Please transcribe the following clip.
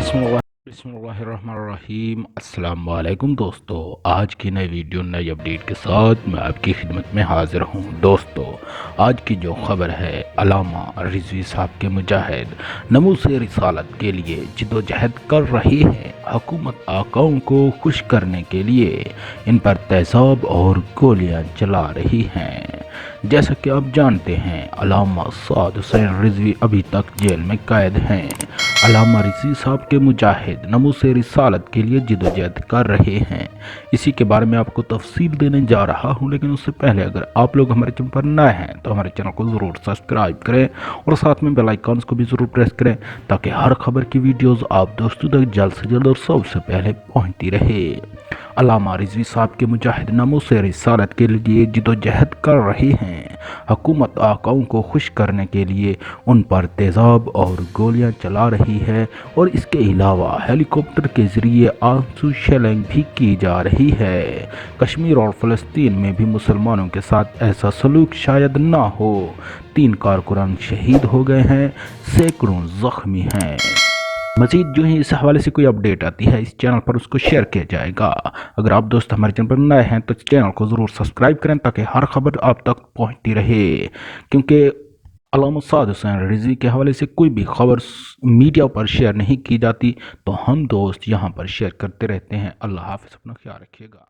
बिस्मिल्लाहिर्रहमानिर्रहीम। अस्सलाम वालेकुम दोस्तों, आज की नई वीडियो नई अपडेट के साथ मैं आपकी खिदमत में हाजिर हूँ। दोस्तों, आज की जो खबर है, अल्लामा रिजवी साहब के मुजाहिद नमूसे रिसालत के लिए जिद्दोजहद कर रहे हैं। हुकूमत आकाओं को खुश करने के लिए इन पर तेज़ाब और गोलियां चला रही हैं। जैसा कि आप जानते हैं, अल्लामा साद हुसैन रिजवी अभी तक जेल में कैद हैं। अल्लामा रिजवी साहब के मुजाहिद नमूसे रिसालत के लिए जिद्दोजहद कर रहे हैं। इसी के बारे में आपको तफसील देने जा रहा हूं, लेकिन उससे पहले अगर आप लोग हमारे चैनल पर नए हैं तो हमारे चैनल को ज़रूर सब्सक्राइब करें और साथ में बेल आइकन्स को भी ज़रूर प्रेस करें, ताकि हर खबर की वीडियोज़ आप दोस्तों तक जल्द से जल्द और सबसे पहले पहुँचती रहे। अल्लामा रिजवी साहब के मुजाहिद नमूसे रिसालत के लिए जिद्दोजहद कर रहे हैं। हुकूमत आकाओं को खुश करने के लिए उन पर तेज़ाब और गोलियां चला रही है, और इसके अलावा हेलीकॉप्टर के ज़रिए आंसू शेलिंग भी की जा रही है। कश्मीर और फ़लस्तीन में भी मुसलमानों के साथ ऐसा सलूक शायद ना हो। 3 कारकुनान शहीद हो गए हैं, सैकड़ों ज़ख्मी हैं। मज़ीद जो ही इस हवाले से कोई अपडेट आती है इस चैनल पर उसको शेयर किया जाएगा। अगर आप दोस्त हमारे चैनल पर नए हैं तो चैनल को ज़रूर सब्सक्राइब करें, ताकि हर खबर आप तक पहुंचती रहे। क्योंकि अल्लामा साद हुसैन रिजवी के हवाले से कोई भी खबर मीडिया पर शेयर नहीं की जाती, तो हम दोस्त यहाँ पर शेयर करते रहते हैं। अल्लाह हाफ़िज़, अपना ख्याल रखिएगा।